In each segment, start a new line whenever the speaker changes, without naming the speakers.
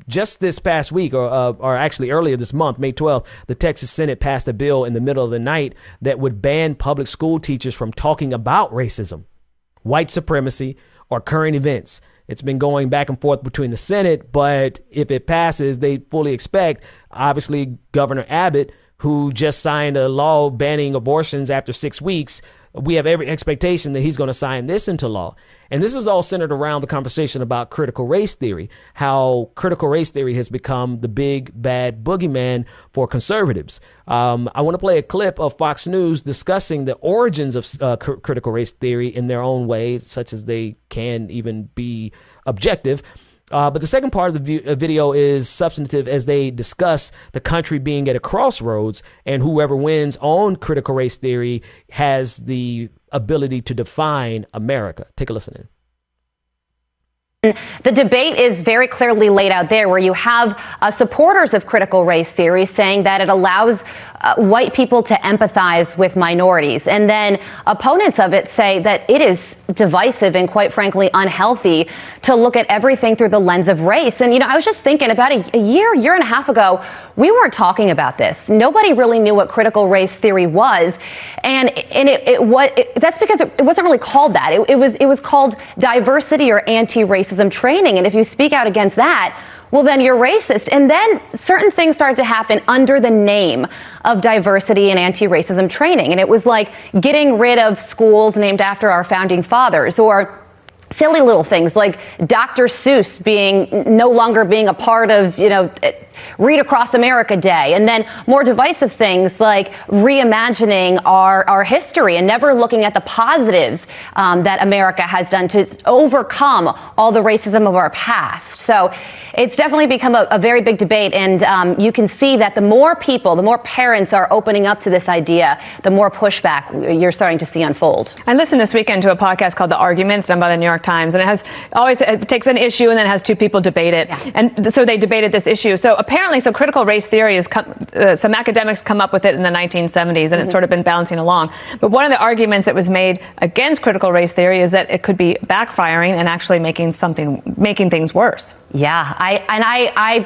just this past week, or actually earlier this month, May 12th, the Texas Senate passed a bill in the middle of the night that would ban public school teachers from talking about racism, white supremacy, or current events. It's been going back and forth between the Senate, but if it passes, they fully expect, obviously, Governor Abbott, who just signed a law banning abortions after 6 weeks, we have every expectation that he's going to sign this into law. And this is all centered around the conversation about critical race theory, how critical race theory has become the big bad boogeyman for conservatives. I want to play a clip of Fox News discussing the origins of critical race theory in their own way, such as they can even be objective. But the second part of the video is substantive as they discuss the country being at a crossroads, and whoever wins on critical race theory has the ability to define America. Take a listen in.
The debate is very clearly laid out there, where you have supporters of critical race theory saying that it allows white people to empathize with minorities. And then opponents of it say that it is divisive and, quite frankly, unhealthy to look at everything through the lens of race. And, I was just thinking about a year and a half ago, we weren't talking about this. Nobody really knew what critical race theory was. And that's because it wasn't really called that. It was called diversity or anti-racism training. And if you speak out against that, well, then you're racist. And then certain things started to happen under the name of diversity and anti-racism training. And it was like getting rid of schools named after our founding fathers, or silly little things like Dr. Seuss no longer being a part of, Read Across America Day, and then more divisive things like reimagining our history and never looking at the positives that America has done to overcome all the racism of our past. So it's definitely become a very big debate, and you can see that the more people, the more parents are opening up to this idea, the more pushback you're starting to see unfold.
I listened this weekend to a podcast called The Arguments, done by the New York Times, and it takes an issue and then has two people debate it. Yeah. And so they debated this issue. So apparently, critical race theory is some academics come up with it in the 1970s, and it's sort of been bouncing along. But one of the arguments that was made against critical race theory is that it could be backfiring and actually making things worse.
Yeah, I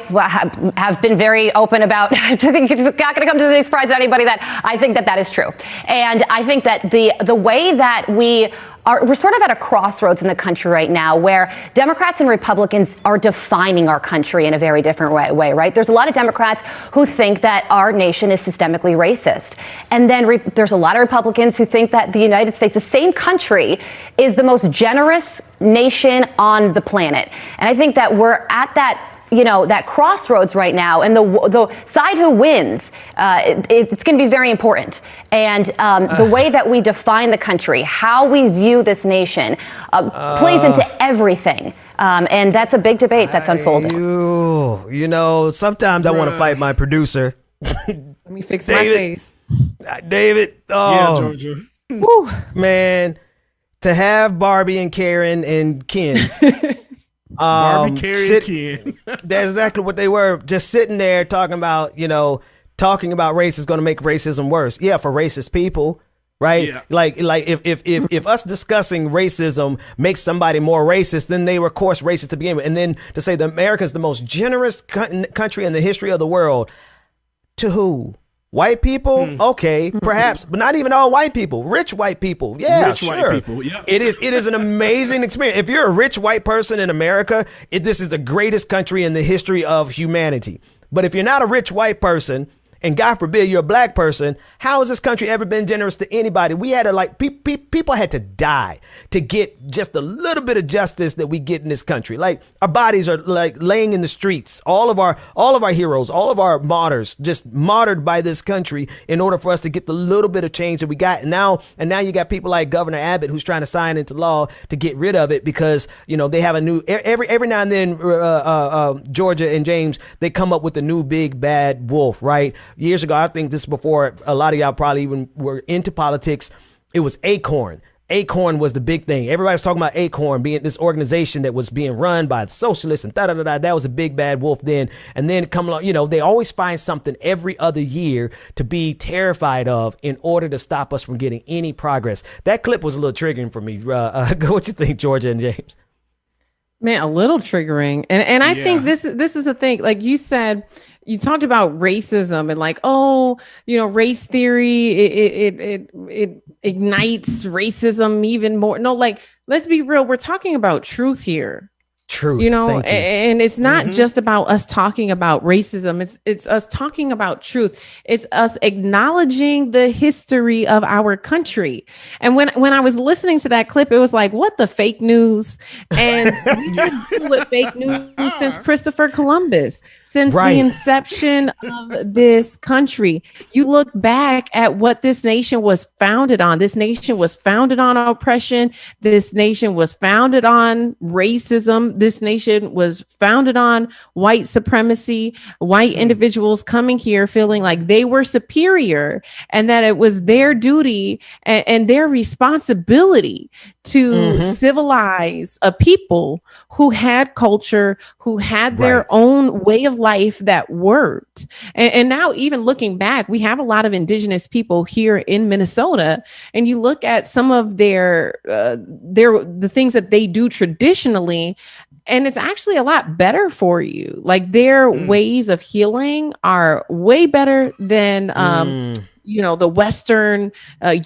have been very open about. I think it's not going to come to any surprise to anybody that I think that is true, and I think that the way that we're sort of at a crossroads in the country right now, where Democrats and Republicans are defining our country in a very different way, right? There's a lot of Democrats who think that our nation is systemically racist. And then there's a lot of Republicans who think that the United States, the same country, is the most generous nation on the planet. And I think that we're at that crossroads right now, and the side who wins, it's going to be very important. And the way that we define the country, how we view this nation, plays into everything. And that's a big debate that's unfolding.
Sometimes I want to fight my producer.
Let me fix my face.
David.
Yeah, Georgia.
Woo, man, to have Barbie and Karen and Ken.
Barbie, Carrie, and Ken.
That's exactly what they were. Just sitting there talking about race is going to make racism worse. Yeah, for racist people, right? Yeah. Like if us discussing racism makes somebody more racist, then they were, of course, racist to begin with. And then to say that America is the most generous country in the history of the world, to who? White people? Okay, perhaps, but not even all white people. Rich white people. Yeah,
rich
sure.
White people. Yeah.
It is an amazing experience. If you're a rich white person in America, this is the greatest country in the history of humanity. But if you're not a rich white person, and God forbid you're a black person, how has this country ever been generous to anybody? We had to people had to die to get just a little bit of justice that we get in this country. Like, our bodies are like laying in the streets. All of our heroes, all of our martyrs, just martyred by this country in order for us to get the little bit of change that we got. And now you got people like Governor Abbott, who's trying to sign into law to get rid of it because, they have a new, every now and then, Georgia and James, they come up with a new big bad wolf, right? Years ago, I think this is before a lot of y'all probably even were into politics. It was Acorn. Acorn was the big thing. Everybody's talking about Acorn being this organization that was being run by the socialists and da-da-da-da. That was a big bad wolf then. And then come along, they always find something every other year to be terrified of in order to stop us from getting any progress. That clip was a little triggering for me. What you think, Georgia and James?
Man, a little triggering. And I think this is the thing. Like you said, you talked about racism and like, oh, race theory, it ignites racism even more. No, like, let's be real. We're talking about truth here.
Truth,
and it's not just about us talking about racism. It's us talking about truth. It's us acknowledging the history of our country. And when I was listening to that clip, it was like, what the fake news? And we've been dealing with fake news since Christopher Columbus. Since the inception of this country, you look back at what this nation was founded on. This nation was founded on oppression. This nation was founded on racism. This nation was founded on white supremacy, white individuals coming here feeling like they were superior and that it was their duty and their responsibility to civilize a people who had culture, who had their own way of life that worked. And now, even looking back, we have a lot of indigenous people here in Minnesota, and you look at some of the things that they do traditionally, and it's actually a lot better for you. Like their ways of healing are way better than the Western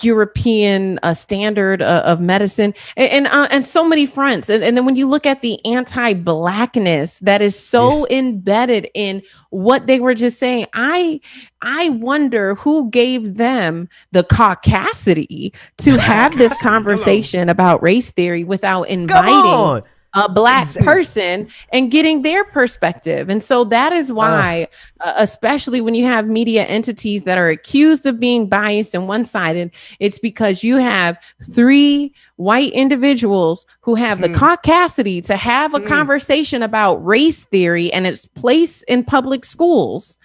European standard of medicine, and so many fronts. And then when you look at the anti-Blackness that is so embedded in what they were just saying, I wonder who gave them the caucasity to have this conversation about race theory without inviting a Black person and getting their perspective. And so that is why, especially when you have media entities that are accused of being biased and one-sided, it's because you have three white individuals who have the caucasity to have a conversation about race theory and its place in public schools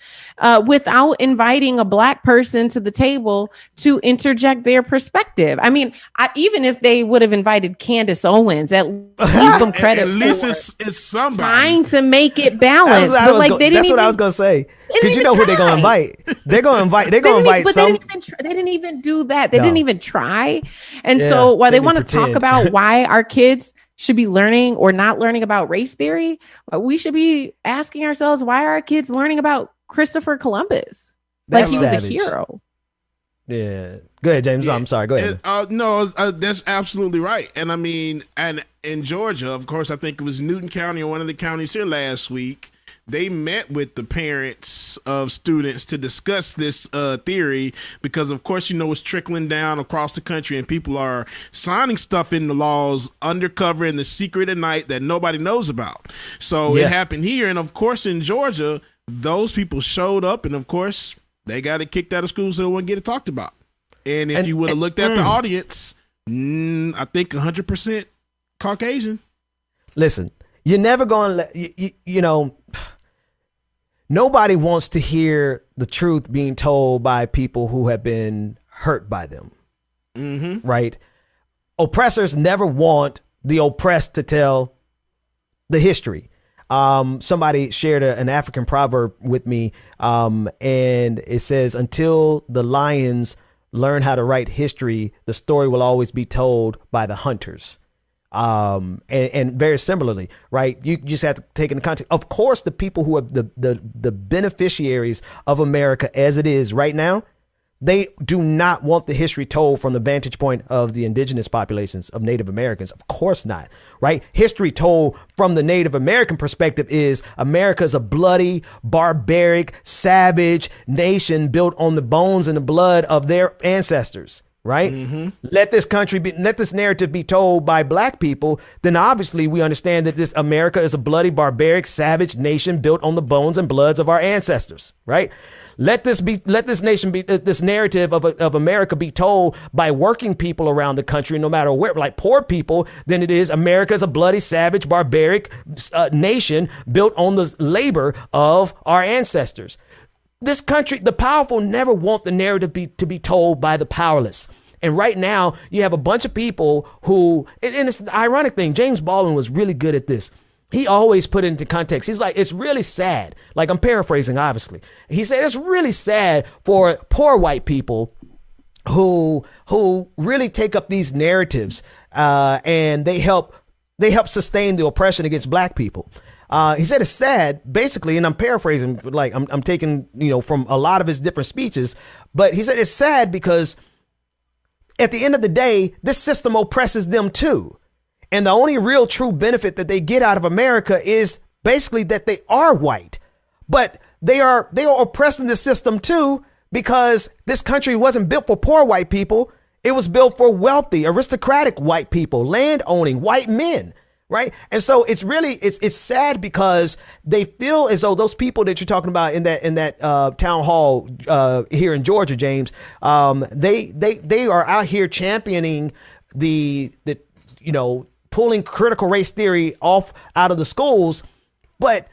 without inviting a Black person to the table to interject their perspective. I mean, even if they would have invited Candace Owens, at least some credit.
At least it's somebody
trying to make it balanced.
That's what I was gonna say. Because you know who they're gonna invite. They're gonna invite. They're gonna invite some.
They didn't even do that. They didn't even try. And so while they want to talk about why our kids should be learning or not learning about race theory, we should be asking ourselves, why are our kids learning about Christopher Columbus? Like he was a hero.
Yeah. Go ahead, James. I'm sorry. Go ahead.
No, that's absolutely right. And I mean, and in Georgia, of course, I think it was Newton County or one of the counties here last week. They met with the parents of students to discuss this theory because, of course, it's trickling down across the country and people are signing stuff in the laws undercover in the secret at night that nobody knows about. So it happened here. And, of course, in Georgia, those people showed up and, of course, they got it kicked out of school so they wouldn't get it talked about. And if you would have looked at the audience, I think 100% Caucasian.
Listen, you're never going to let, nobody wants to hear the truth being told by people who have been hurt by them. Right? Oppressors never want the oppressed to tell the history. Somebody shared an African proverb with me, and it says, until the lions learn how to write history, the story will always be told by the hunters. And very similarly, right? You just have to take into context. Of course, the people who are the beneficiaries of America as it is right now, they do not want the history told from the vantage point of the indigenous populations of Native Americans. Of course not, right? History told from the Native American perspective is America is a bloody, barbaric, savage nation built on the bones and the blood of their ancestors. Right? Let this narrative be told by Black people, then obviously we understand that this America is a bloody, barbaric, savage nation built on the bones and bloods of our ancestors. Right? Let this narrative of America be told by working people around the country, no matter where, like poor people, then it is America is a bloody, savage, barbaric nation built on the labor of our ancestors. This country, the powerful never want the narrative to be told by the powerless. And right now, you have a bunch of people who, and it's the ironic thing, James Baldwin was really good at this. He always put it into context. He's like, it's really sad. Like, I'm paraphrasing, obviously. He said, it's really sad for poor white people who really take up these narratives and they help they helped sustain the oppression against black people. He said it's sad, basically, and I'm paraphrasing, like I'm taking, from a lot of his different speeches, but he said it's sad because at the end of the day, this system oppresses them too. And the only real true benefit that they get out of America is basically that they are white, but they are oppressing the system too, because this country wasn't built for poor white people. It was built for wealthy, aristocratic white people, land owning white men. Right. And so it's really it's sad because they feel as though those people that you're talking about in that town hall here in Georgia, James, they are out here championing the pulling critical race theory out of the schools. But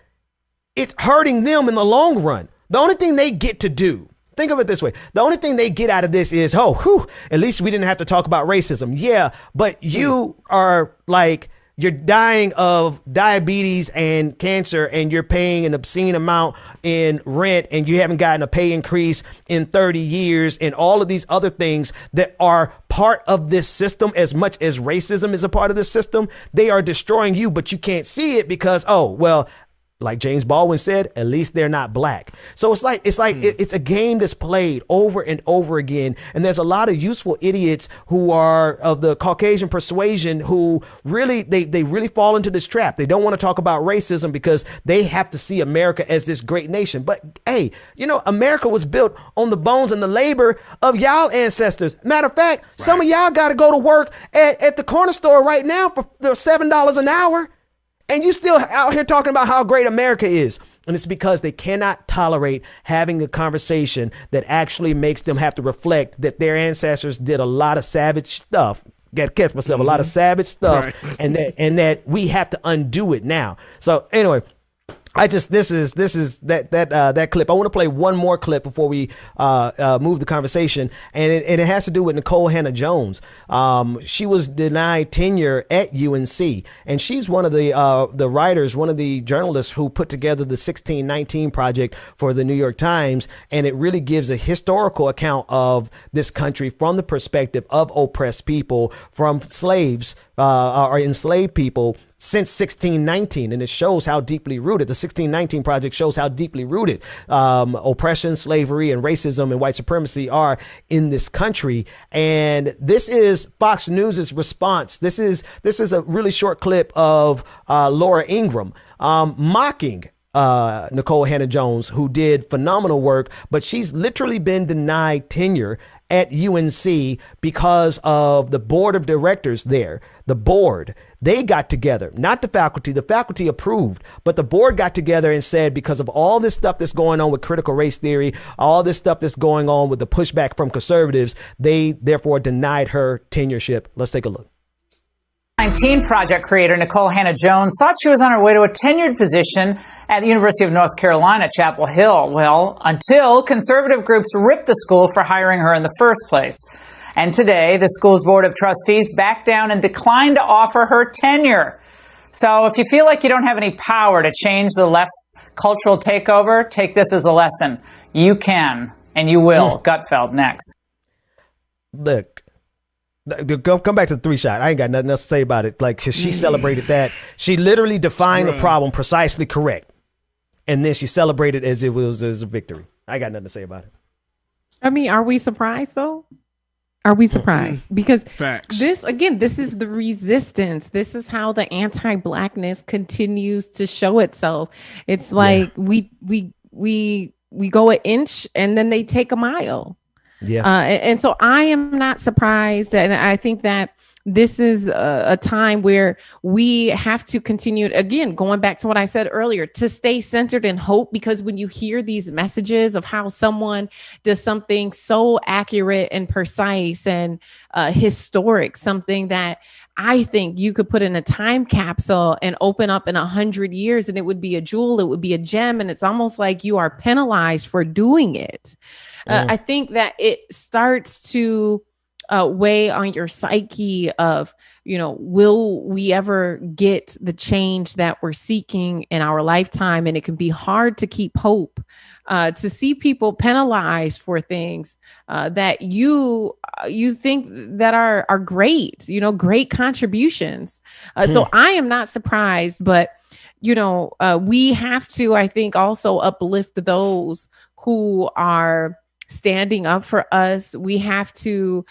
it's hurting them in the long run. The only thing they get to do, think of it this way. The only thing they get out of this is, at least we didn't have to talk about racism. Yeah, but you are like, you're dying of diabetes and cancer, and you're paying an obscene amount in rent, and you haven't gotten a pay increase in 30 years, and all of these other things that are part of this system. As much as racism is a part of this system, they are destroying you, but you can't see it because, like James Baldwin said, at least they're not black. So it's a game that's played over and over again. And there's a lot of useful idiots who are of the Caucasian persuasion who really, they really fall into this trap. They don't want to talk about racism because they have to see America as this great nation. But hey, America was built on the bones and the labor of y'all ancestors. Matter of fact, some of y'all got to go to work at the corner store right now for $7 an hour. And you still out here talking about how great America is. And it's because they cannot tolerate having a conversation that actually makes them have to reflect that their ancestors did a lot of savage stuff. Got to catch myself, a lot of savage stuff, and that we have to undo it now. So anyway, this is that clip. I want to play one more clip before we move the conversation, and it has to do with Nikole Hannah-Jones. She was denied tenure at UNC, and she's one of the writers, one of the journalists who put together the 1619 Project for the New York Times, and it really gives a historical account of this country from the perspective of oppressed people, from slaves or enslaved people since 1619, and it shows how deeply rooted the 1619 Project shows how deeply rooted oppression, slavery, and racism and white supremacy are in this country. And this is Fox News's response. This is a really short clip of Laura Ingraham mocking Nikole Hannah-Jones, who did phenomenal work, but she's literally been denied tenure at UNC because of the board of directors there. The board, they got together, not the faculty. The faculty approved, but the board got together and said, because of all this stuff that's going on with critical race theory, all this stuff that's going on with the pushback from conservatives, they therefore denied her tenureship. Let's take a look.
19 Project creator Nikole Hannah-Jones thought she was on her way to a tenured position at the University of North Carolina, Chapel Hill. Well, until conservative groups ripped the school for hiring her in the first place. And today, the school's board of trustees backed down and declined to offer her tenure. So if you feel like you don't have any power to change the left's cultural takeover, take this as a lesson. You can, and you will. Gutfeld next.
Look. Come back to the 3-shot. I ain't got nothing else to say about it. Like, she celebrated that. She literally defined the problem precisely correct. And then she celebrated as it was as a victory. I got nothing to say about it.
I mean, are we surprised though? Are we surprised? Because
Facts.
this is the resistance. This is how the anti-blackness continues to show itself. It's like we go an inch and then they take a mile.
Yeah.
And so I am not surprised. And I think that this is a time where we have to continue, again, going back to what I said earlier, to stay centered in hope, because when you hear these messages of how someone does something so accurate and precise and historic, something that I think you could put in a time capsule and open up in 100 years and it would be a jewel, it would be a gem. And it's almost like you are penalized for doing it. I think that it starts to weigh on your psyche of, will we ever get the change that we're seeking in our lifetime? And it can be hard to keep hope to see people penalized for things that you think that are great, great contributions. So I am not surprised, but we have to, I think, also uplift those who are standing up for us. We have to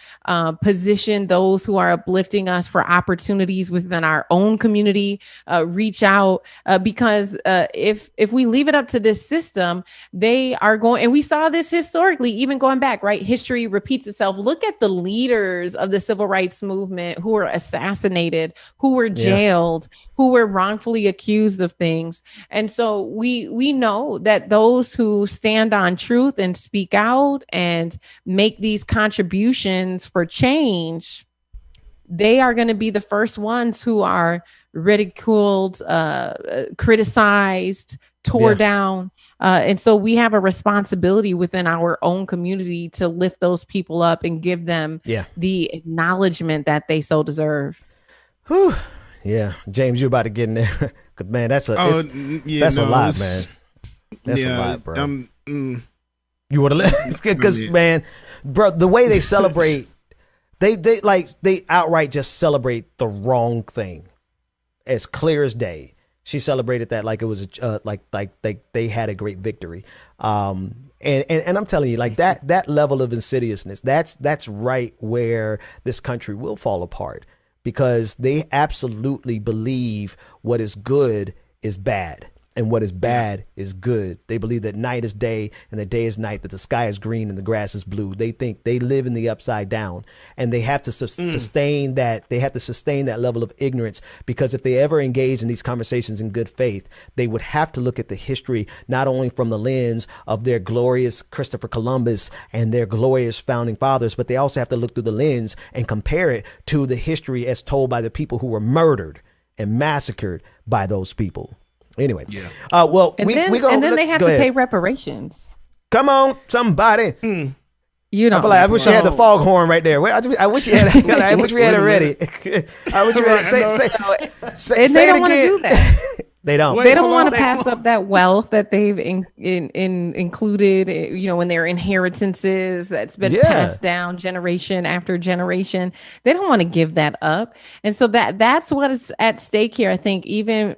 position those who are uplifting us for opportunities within our own community, reach out, because if we leave it up to this system, they are going, and we saw this historically, even going back, right? History repeats itself. Look at the leaders of the civil rights movement who were assassinated, who were jailed, who were wrongfully accused of things. And so we know that those who stand on truth and speak out and make these contributions for change, they are going to be the first ones who are ridiculed, criticized, tore down. And so we have a responsibility within our own community to lift those people up and give them the acknowledgement that they so deserve.
Whew. Yeah, James, you're about to get in there. Cause man, that's a lot, man. That's a lot, bro. You want to let? Because man, bro, the way they celebrate, they outright just celebrate the wrong thing, as clear as day. She celebrated that like it was like they had a great victory. And I'm telling you, like that level of insidiousness, that's right where this country will fall apart, because they absolutely believe what is good is bad and what is bad is good. They believe that night is day and that day is night, that the sky is green and the grass is blue. They think they live in the upside down, and they have to sustain that. They have to sustain that level of ignorance, because if they ever engage in these conversations in good faith, they would have to look at the history, not only from the lens of their glorious Christopher Columbus and their glorious founding fathers, but they also have to look through the lens and compare it to the history as told by the people who were murdered and massacred by those people. Anyway, well,
and then they have to pay reparations.
Come on, somebody. I wish you had the foghorn right there. I wish you had. I wish we had it ready. I wish we had. Say
they don't
it
want to
again.
do that.
They don't.
They don't want to pass up that wealth that they've included, in their inheritances that's been passed down generation after generation. They don't want to give that up. And so that's what is at stake here. I think even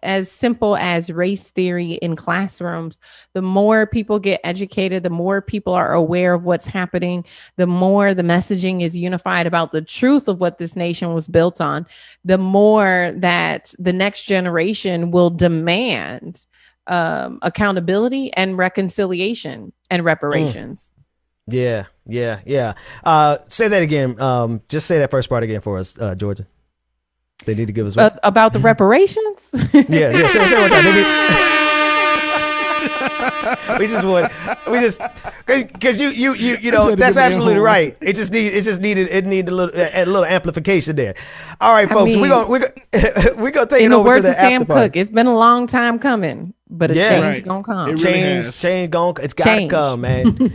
as simple as race theory in classrooms, the more people get educated, the more people are aware of what's happening, the more the messaging is unified about the truth of what this nation was built on, the more that the next generation will demand accountability and reconciliation and reparations.
Yeah. Say that again. Just say that first part again for us, Georgia. They need to give us
about the reparations.
Say what that. Because you know that's absolutely right. It needed a little amplification there. All right, folks, we're gonna take it over to the
Sam
after party.
Cooke, it's been a long time coming, but a change gonna come.
It really
Change gonna, it's gotta come, man.